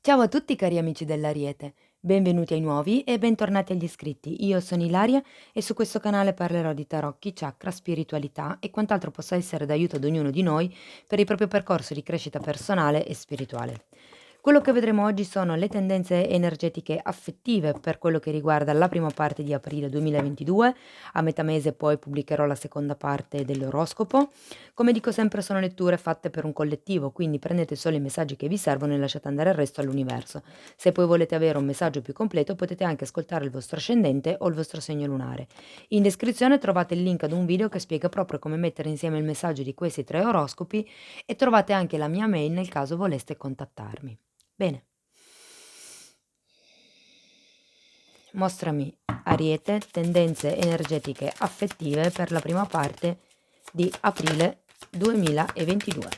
Ciao a tutti cari amici dell'Ariete, benvenuti ai nuovi e bentornati agli iscritti. Io sono Ilaria e su questo canale parlerò di tarocchi, chakra, spiritualità e quant'altro possa essere d'aiuto ad ognuno di noi per il proprio percorso di crescita personale e spirituale. Quello che vedremo oggi sono le tendenze energetiche affettive per quello che riguarda la prima parte di aprile 2022, a metà mese poi pubblicherò la seconda parte dell'oroscopo. Come dico sempre sono letture fatte per un collettivo, quindi prendete solo i messaggi che vi servono e lasciate andare il resto all'universo. Se poi volete avere un messaggio più completo potete anche ascoltare il vostro ascendente o il vostro segno lunare. In descrizione trovate il link ad un video che spiega proprio come mettere insieme il messaggio di questi tre oroscopi e trovate anche la mia mail nel caso voleste contattarmi. Bene, mostrami Ariete, tendenze energetiche affettive per la prima parte di aprile 2022.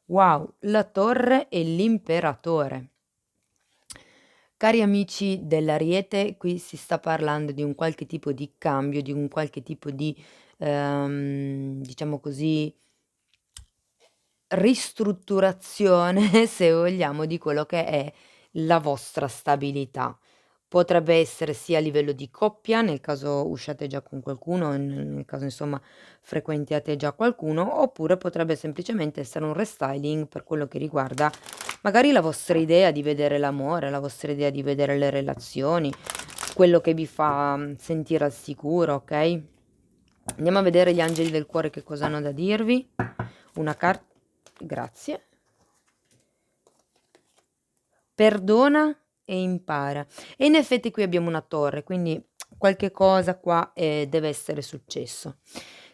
Wow, la torre e l'imperatore. Cari amici dell'Ariete, qui si sta parlando di un qualche tipo di cambio, di un qualche tipo di, diciamo così, ristrutturazione, se vogliamo, di quello che è la vostra stabilità. Potrebbe essere sia a livello di coppia, nel caso usciate già con qualcuno, nel caso insomma frequentiate già qualcuno, oppure potrebbe semplicemente essere un restyling per quello che riguarda magari la vostra idea di vedere l'amore, la vostra idea di vedere le relazioni, quello che vi fa sentire al sicuro, ok? Andiamo a vedere gli angeli del cuore che cosa hanno da dirvi. Una carta, grazie. Perdona e impara. E in effetti qui abbiamo una torre, quindi qualche cosa qua deve essere successo.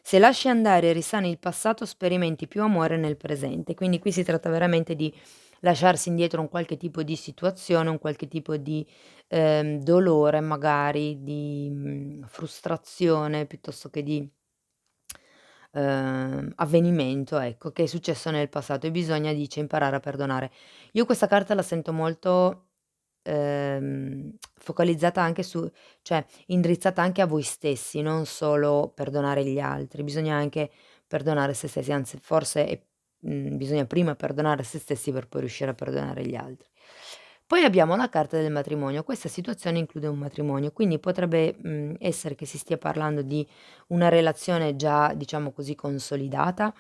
Se lasci andare e risani il passato, sperimenti più amore nel presente. Quindi qui si tratta veramente di lasciarsi indietro un qualche tipo di situazione, un qualche tipo di dolore, magari di frustrazione, piuttosto che di avvenimento, ecco, che è successo nel passato e bisogna, dice, imparare a perdonare. Io questa carta la sento molto, focalizzata anche su, cioè indirizzata anche a voi stessi, non solo perdonare gli altri, bisogna anche perdonare se stessi, anzi forse bisogna prima perdonare se stessi per poi riuscire a perdonare gli altri. Poi abbiamo la carta del matrimonio, questa situazione include un matrimonio, quindi potrebbe, essere che si stia parlando di una relazione già, diciamo così, consolidata,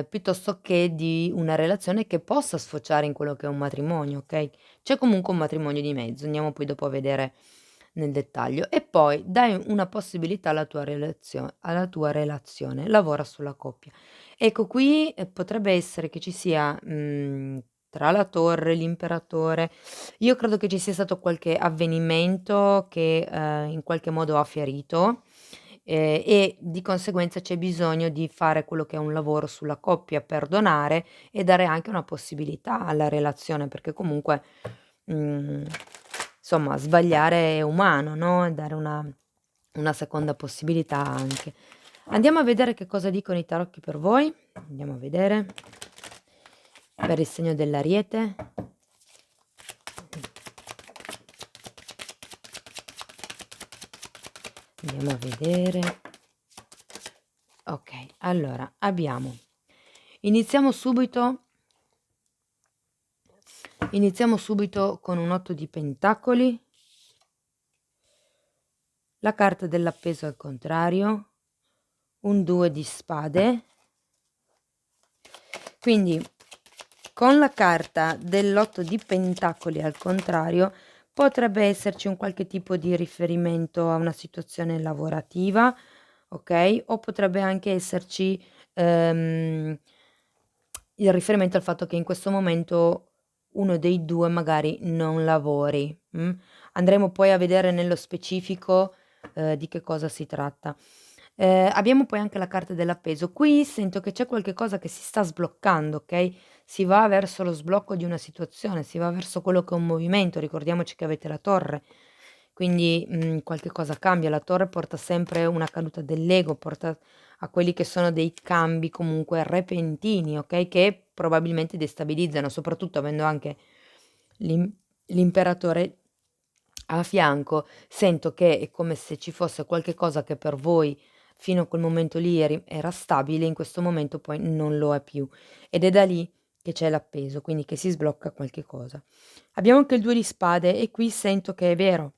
piuttosto che di una relazione che possa sfociare in quello che è un matrimonio, okay, c'è comunque un matrimonio di mezzo, andiamo poi dopo a vedere nel dettaglio. E poi dai una possibilità alla tua relazione, lavora sulla coppia. Ecco qui, potrebbe essere che ci sia, tra la torre, l'imperatore, io credo che ci sia stato qualche avvenimento che, in qualche modo ha ferito, e di conseguenza c'è bisogno di fare quello che è un lavoro sulla coppia, perdonare e dare anche una possibilità alla relazione, perché comunque, mhmm, insomma sbagliare è umano, no, e dare una seconda possibilità anche. Andiamo a vedere che cosa dicono i tarocchi per voi. Andiamo a vedere. Per il segno dell'Ariete. Andiamo a vedere. Ok, allora abbiamo. Iniziamo subito. Iniziamo subito con un 8 di pentacoli, la carta dell'appeso al contrario, un 2 di spade. Quindi con la carta dell'8 di pentacoli al contrario potrebbe esserci un qualche tipo di riferimento a una situazione lavorativa, ok? O potrebbe anche esserci il riferimento al fatto che in questo momento uno dei 2 magari non lavori, Andremo poi a vedere nello specifico, di che cosa si tratta. Abbiamo poi anche la carta dell'appeso. Qui sento che c'è qualche cosa che si sta sbloccando, okay, si va verso lo sblocco di una situazione, si va verso quello che è un movimento. Ricordiamoci che avete la torre, quindi, qualche cosa cambia. La torre porta sempre una caduta dell'ego, porta a quelli che sono dei cambi comunque repentini, okay, che probabilmente destabilizzano, soprattutto avendo anche l'imperatore a fianco. Sento che è come se ci fosse qualche cosa che per voi fino a quel momento lì era stabile, in questo momento poi non lo è più. Ed è da lì che c'è l'appeso, quindi che si sblocca qualche cosa. Abbiamo anche il 2 di spade e qui sento che è vero,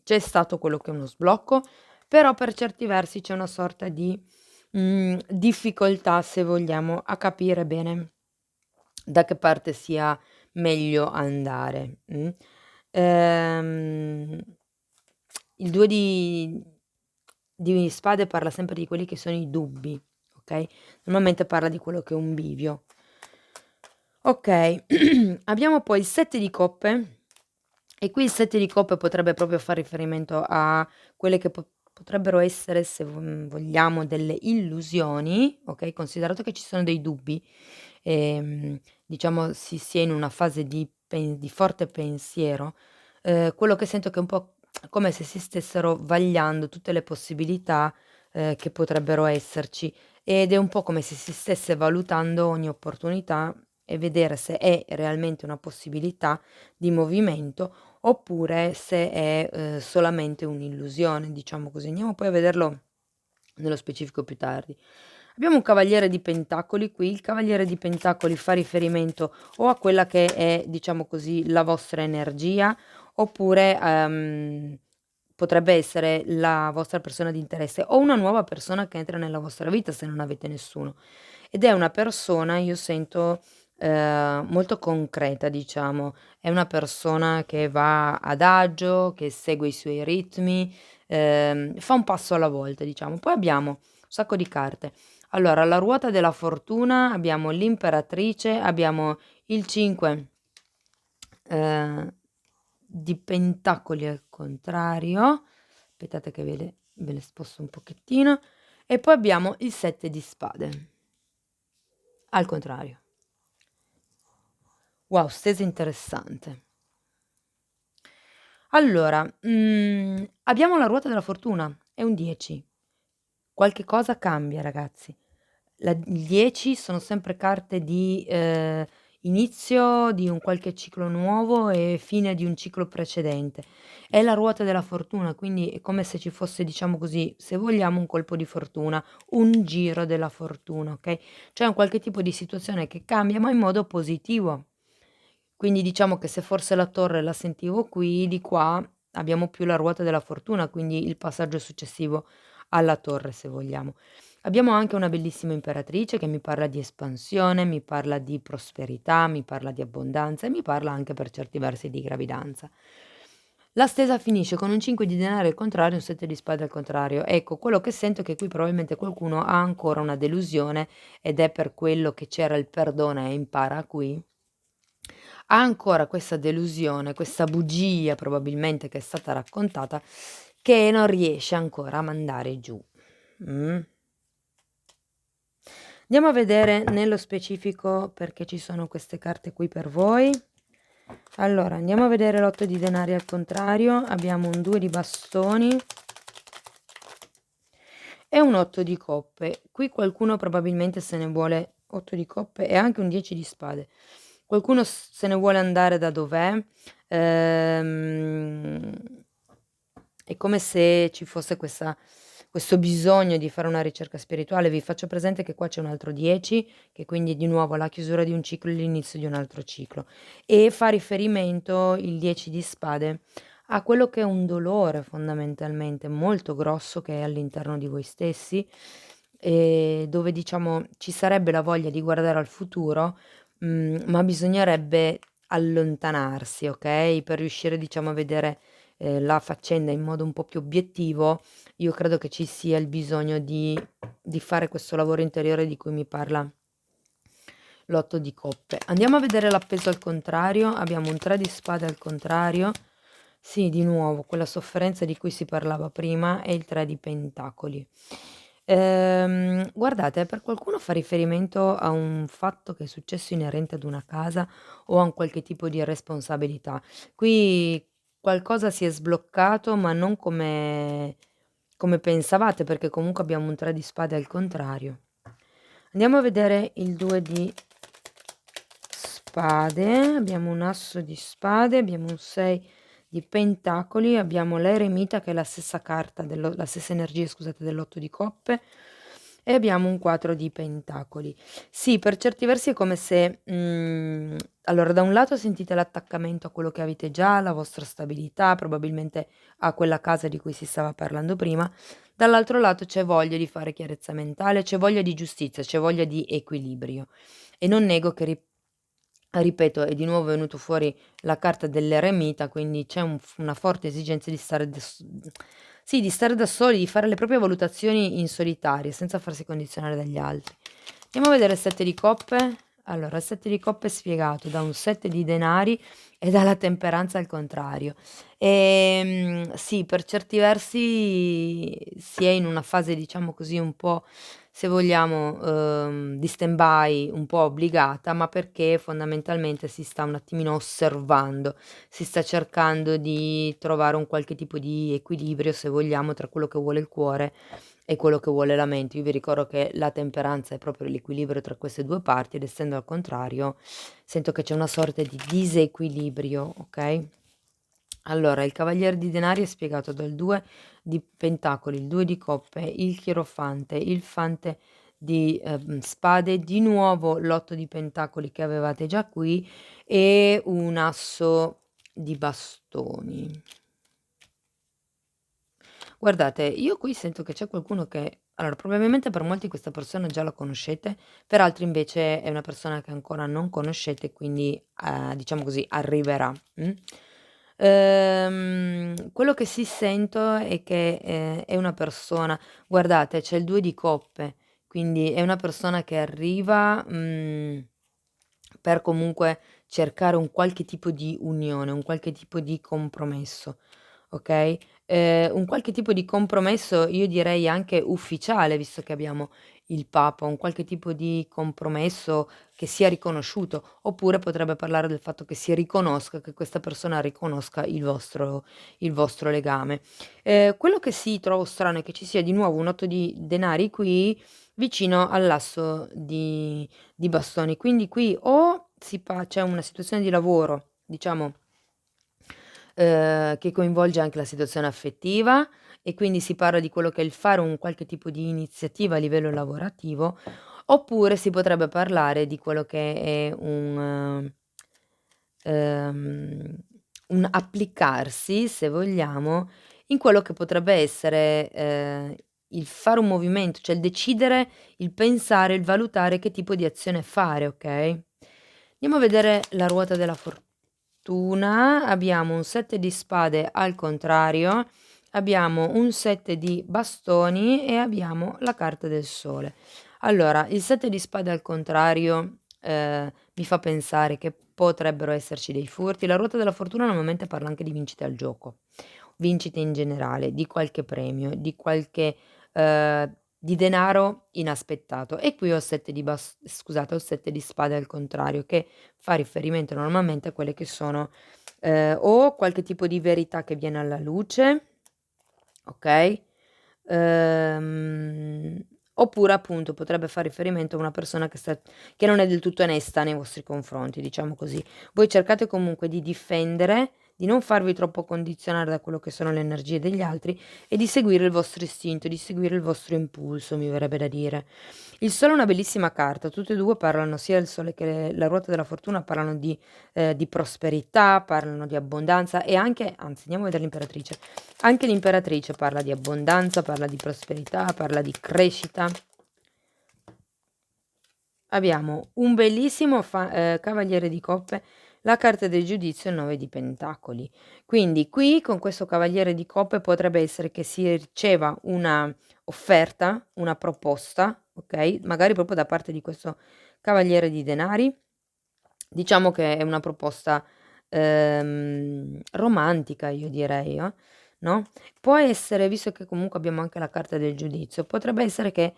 c'è stato quello che è uno sblocco, però per certi versi c'è una sorta di, difficoltà, se vogliamo, a capire bene da che parte sia meglio andare, Ehm, il 2 di spade parla sempre di quelli che sono i dubbi, okay, normalmente parla di quello che è un bivio. Okay, abbiamo poi il 7 di coppe e qui il 7 di coppe potrebbe proprio far riferimento a quelle che potrebbero essere, se vogliamo, delle illusioni, okay, considerato che ci sono dei dubbi, diciamo si è in una fase di forte pensiero, quello che sento che è un po' come se si stessero vagliando tutte le possibilità, che potrebbero esserci, ed è un po' come se si stesse valutando ogni opportunità e vedere se è realmente una possibilità di movimento oppure se è, solamente un'illusione, diciamo così. Andiamo poi a vederlo nello specifico più tardi. Abbiamo un cavaliere di pentacoli qui, il cavaliere di pentacoli fa riferimento o a quella che è, diciamo così, la vostra energia, oppure, potrebbe essere la vostra persona di interesse o una nuova persona che entra nella vostra vita se non avete nessuno. Ed è una persona, io sento, molto concreta, diciamo. È una persona che va adagio, che segue i suoi ritmi, fa un passo alla volta, diciamo. Poi abbiamo un sacco di carte. Allora, la ruota della fortuna, abbiamo l'imperatrice, abbiamo il 5, di pentacoli al contrario. Aspettate che ve le sposto un pochettino. E poi abbiamo il 7 di spade, al contrario. Wow, stesa interessante. Allora, abbiamo la ruota della fortuna, è un 10. Qualche cosa cambia ragazzi. Il 10 sono sempre carte di, inizio di un qualche ciclo nuovo e fine di un ciclo precedente. È la ruota della fortuna, quindi è come se ci fosse, diciamo così, se vogliamo un colpo di fortuna, un giro della fortuna, okay, c'è un qualche tipo di situazione che cambia, ma in modo positivo. Quindi diciamo che se forse la torre la sentivo qui, di qua abbiamo più la ruota della fortuna, quindi il passaggio successivo alla torre, se vogliamo. Abbiamo anche una bellissima imperatrice che mi parla di espansione, mi parla di prosperità, mi parla di abbondanza e mi parla anche per certi versi di gravidanza. La stesa finisce con un 5 di denari al contrario e un 7 di spade al contrario. Ecco, quello che sento è che qui probabilmente qualcuno ha ancora una delusione ed è per quello che c'era il perdona e impara qui. Ha ancora questa delusione, questa bugia probabilmente che è stata raccontata, che non riesce ancora a mandare giù. Mh. Andiamo a vedere nello specifico perché ci sono queste carte qui per voi. Allora, andiamo a vedere l'8 di denari al contrario, abbiamo un 2 di bastoni e un 8 di coppe. Qui qualcuno probabilmente se ne vuole 8 di coppe e anche un 10 di spade. Qualcuno se ne vuole andare da dov'è, ehm, è come se ci fosse questo bisogno di fare una ricerca spirituale. Vi faccio presente che qua c'è un altro 10, che quindi è di nuovo la chiusura di un ciclo e l'inizio di un altro ciclo. E fa riferimento il 10 di spade a quello che è un dolore fondamentalmente molto grosso che è all'interno di voi stessi, dove diciamo ci sarebbe la voglia di guardare al futuro, ma bisognerebbe allontanarsi, okay, per riuscire diciamo a vedere, la faccenda in modo un po' più obiettivo, io credo che ci sia il bisogno di fare questo lavoro interiore di cui mi parla l'8 di coppe. Andiamo a vedere l'appeso al contrario, abbiamo un 3 di spade al contrario. Sì, di nuovo quella sofferenza di cui si parlava prima e il 3 di pentacoli. Guardate, per qualcuno fa riferimento a un fatto che è successo inerente ad una casa o a un qualche tipo di responsabilità. Qui qualcosa si è sbloccato, ma non come pensavate, perché comunque abbiamo un 3 di spade al contrario. Andiamo a vedere il 2 di spade, abbiamo un asso di spade, abbiamo un 6 di pentacoli, abbiamo l'eremita che è la stessa carta la stessa energia scusate dell'8 di coppe e abbiamo un 4 di pentacoli. Sì, per certi versi è come se, allora da un lato sentite l'attaccamento a quello che avete già, la vostra stabilità, probabilmente a quella casa di cui si stava parlando prima, dall'altro lato c'è voglia di fare chiarezza mentale, c'è voglia di giustizia, c'è voglia di equilibrio. E non nego che ripeto, è di nuovo venuto fuori la carta dell'eremita, quindi c'è una forte esigenza di stare sì, di stare da soli, di fare le proprie valutazioni in solitaria, senza farsi condizionare dagli altri. Andiamo a vedere il 7 di coppe. Allora, il 7 di coppe è spiegato da un 7 di denari e dalla temperanza al contrario. Sì, per certi versi si è in una fase, diciamo così, un po', se vogliamo, di stand-by, un po' obbligata, ma perché fondamentalmente si sta un attimino osservando, si sta cercando di trovare un qualche tipo di equilibrio, se vogliamo, tra quello che vuole il cuore e quello che vuole la mente. Io vi ricordo che la temperanza è proprio l'equilibrio tra queste 2 parti ed essendo al contrario, sento che c'è una sorta di disequilibrio, okay? Allora, il cavaliere di denari è spiegato dal 2 di pentacoli, il 2 di coppe, il chierofante, il fante di, spade, di nuovo l'8 di pentacoli che avevate già qui e un asso di bastoni. Guardate, io qui sento che c'è qualcuno che allora probabilmente per molti questa persona già la conoscete, per altri invece è una persona che ancora non conoscete, quindi, diciamo così, arriverà, quello che sì sento è che, è una persona guardate c'è il 2 di coppe, quindi è una persona che arriva, per comunque cercare un qualche tipo di unione, un qualche tipo di compromesso, okay, un qualche tipo di compromesso io direi anche ufficiale, visto che abbiamo il Papa, un qualche tipo di compromesso che sia riconosciuto, oppure potrebbe parlare del fatto che si riconosca che questa persona riconosca il vostro legame. Quello che sì trovo strano è che ci sia di nuovo un 8 di denari qui vicino all'asso di bastoni. Quindi qui o c'è una situazione di lavoro, diciamo, che coinvolge anche la situazione affettiva e quindi si parla di quello che è il fare un qualche tipo di iniziativa a livello lavorativo, oppure si potrebbe parlare di quello che è ehm, un applicarsi, se vogliamo, in quello che potrebbe essere, il fare un movimento, cioè il decidere, il pensare, il valutare che tipo di azione fare, okay? Andiamo a vedere la ruota della fortuna. Abbiamo un 7 di spade al contrario, abbiamo un 7 di bastoni e abbiamo la carta del sole. Allora, il 7 di spade al contrario, mi fa pensare che potrebbero esserci dei furti. La ruota della fortuna normalmente parla anche di vincite al gioco, vincite in generale, di qualche premio, di qualche di denaro inaspettato. E qui ho il 7 di scusate, ho il 7 di spade al contrario, che fa riferimento normalmente a quelle che sono, o qualche tipo di verità che viene alla luce, okay, oppure appunto potrebbe far riferimento a una persona che non è del tutto onesta nei vostri confronti, diciamo così. Voi cercate comunque di difendere, di non farvi troppo condizionare da quello che sono le energie degli altri e di seguire il vostro istinto, di seguire il vostro impulso, mi verrebbe da dire. Il sole è una bellissima carta, tutte e 2 parlano, sia il sole che la ruota della fortuna parlano di prosperità, parlano di abbondanza e anche anzi andiamo a vedere l'imperatrice. Anche l'imperatrice parla di abbondanza, parla di prosperità, parla di crescita. Abbiamo un bellissimo cavaliere di coppe, la carta del giudizio e il 9 di pentacoli. Quindi qui con questo cavaliere di coppe potrebbe essere che si riceva una offerta, una proposta, okay, magari proprio da parte di questo cavaliere di denari. Diciamo che è una proposta, romantica io direi, no, può essere visto che comunque abbiamo anche la carta del giudizio, potrebbe essere che,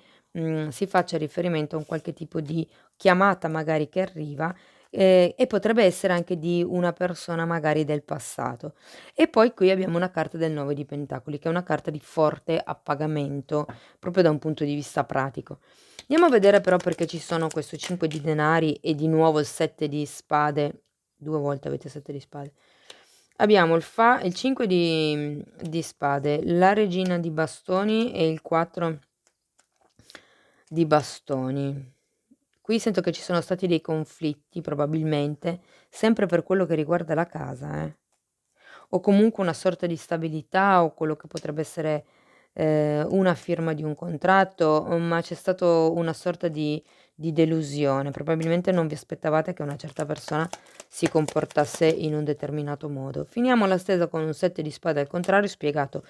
si faccia riferimento a un qualche tipo di chiamata magari che arriva, e potrebbe essere anche di una persona magari del passato. E poi qui abbiamo una carta del 9 di pentacoli, che è una carta di forte appagamento, proprio da un punto di vista pratico. Andiamo a vedere però perché ci sono questo 5 di denari e di nuovo il 7 di spade. 2 volte avete 7 di spade. Abbiamo il 5 di spade, la regina di bastoni e il 4 di bastoni. Qui sento che ci sono stati dei conflitti probabilmente, sempre per quello che riguarda la casa, o comunque una sorta di stabilità o quello che potrebbe essere, una firma di un contratto, ma c'è stato una sorta di delusione. Probabilmente non vi aspettavate che una certa persona si comportasse in un determinato modo. Finiamo la stesa con un 7 di spade al contrario, spiegato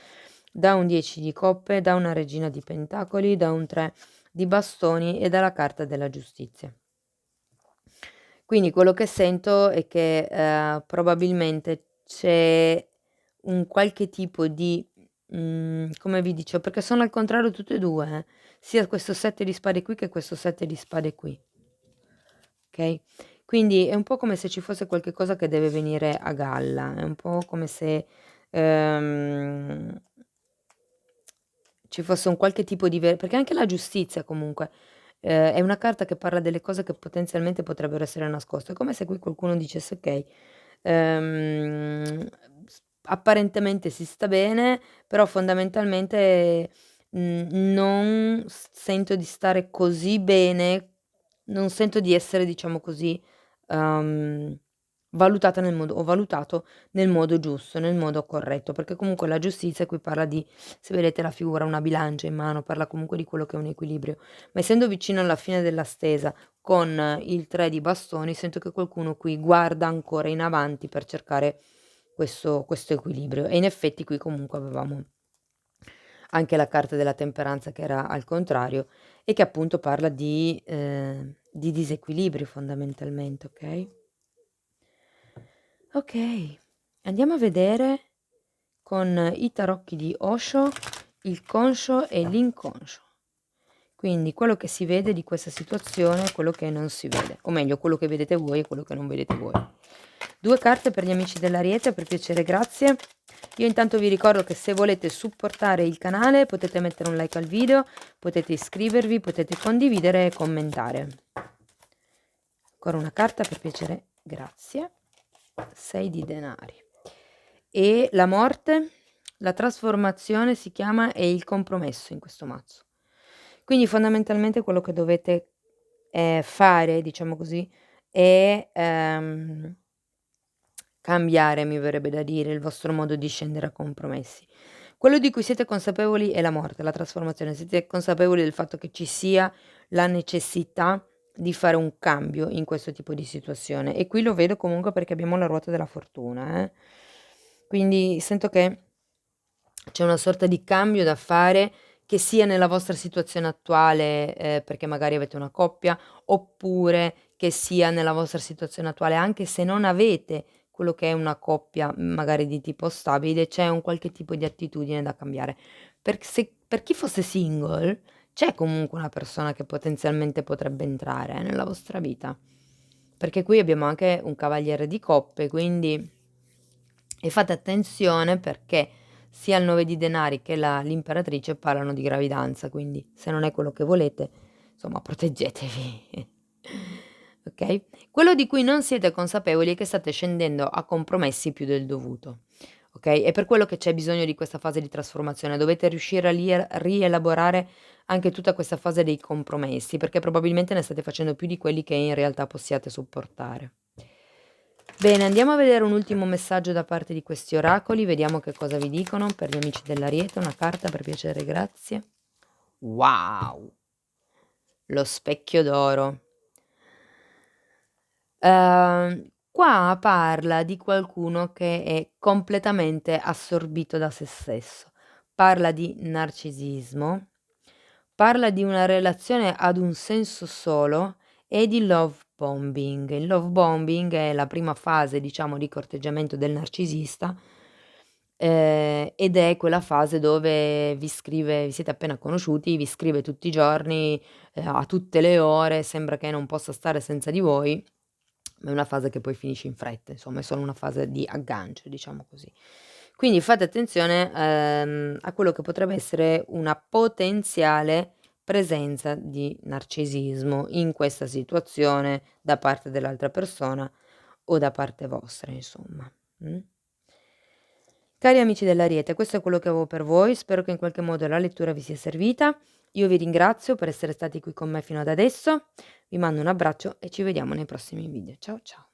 da un 10 di coppe, da una regina di pentacoli, da un 3 di bastoni e dalla carta della giustizia. Quindi quello che sento è che, probabilmente c'è un qualche tipo di come vi dicevo, perché sono al contrario tutte e 2, sia questo 7 di spade qui che questo 7 di spade qui, okay, quindi è un po' come se ci fosse qualche cosa che deve venire a galla, è un po' come se, ehm ci fosse un qualche tipo di perché anche la giustizia comunque, è una carta che parla delle cose che potenzialmente potrebbero essere nascoste. È come se qui qualcuno dicesse: "Okay, apparentemente si sta bene, però fondamentalmente, non sento di stare così bene, non sento di essere, diciamo così, uhm, valutata nel modo o valutato nel modo giusto, nel modo corretto", perché comunque la giustizia qui parla di, se vedete la figura, una bilancia in mano, parla comunque di quello che è un equilibrio. Ma essendo vicino alla fine della stesa con il 3 di bastoni, sento che qualcuno qui guarda ancora in avanti per cercare questo equilibrio. E in effetti qui comunque avevamo anche la carta della temperanza che era al contrario e che appunto parla di disequilibri fondamentalmente, okay? Okay, andiamo a vedere con i tarocchi di Osho, il conscio e l'inconscio. Quindi quello che si vede di questa situazione e quello che non si vede, o meglio quello che vedete voi e quello che non vedete voi. 2 carte per gli amici dell'Ariete, per piacere, grazie. Io intanto vi ricordo che se volete supportare il canale potete mettere un like al video, potete iscrivervi, potete condividere e commentare. Ancora una carta per piacere, grazie. 6 di denari. E la morte, la trasformazione si chiama e il compromesso in questo mazzo. Quindi fondamentalmente quello che dovete, fare, diciamo così, è, cambiare, mi verrebbe da dire, il vostro modo di scendere a compromessi. Quello di cui siete consapevoli è la morte, la trasformazione. Siete consapevoli del fatto che ci sia la necessità di fare un cambio in questo tipo di situazione e qui lo vedo comunque perché abbiamo la ruota della fortuna, eh. Quindi sento che c'è una sorta di cambio da fare, che sia nella vostra situazione attuale, perché magari avete una coppia, oppure che sia nella vostra situazione attuale, anche se non avete quello che è una coppia, magari di tipo stabile, c'è un qualche tipo di attitudine da cambiare. Per chi fosse single, c'è comunque una persona che potenzialmente potrebbe entrare, nella vostra vita. Perché qui abbiamo anche un cavaliere di coppe, quindi e fate attenzione perché sia il 9 di denari che l'imperatrice parlano di gravidanza, quindi se non è quello che volete, insomma proteggetevi. Okay? Quello di cui non siete consapevoli è che state scendendo a compromessi più del dovuto, okay? È per quello che c'è bisogno di questa fase di trasformazione. Dovete riuscire a rielaborare anche tutta questa fase dei compromessi, perché probabilmente ne state facendo più di quelli che in realtà possiate supportare. Bene, andiamo a vedere un ultimo messaggio da parte di questi oracoli, vediamo che cosa vi dicono per gli amici dell'Ariete, una carta per piacere, grazie. Wow! Lo specchio d'oro. Qua parla di qualcuno che è completamente assorbito da se stesso. Parla di narcisismo, parla di una relazione ad un senso solo e di love bombing. Il love bombing è la prima fase, diciamo, di corteggiamento del narcisista, ed è quella fase dove vi siete appena conosciuti, vi scrive tutti i giorni, a tutte le ore, sembra che non possa stare senza di voi, ma è una fase che poi finisce in fretta, insomma, è solo una fase di aggancio, diciamo così. Quindi fate attenzione, a quello che potrebbe essere una potenziale presenza di narcisismo in questa situazione da parte dell'altra persona o da parte vostra, insomma, mh. Cari amici dell'Ariete, questo è quello che avevo per voi, spero che in qualche modo la lettura vi sia servita. Io vi ringrazio per essere stati qui con me fino ad adesso, vi mando un abbraccio e ci vediamo nei prossimi video. Ciao ciao.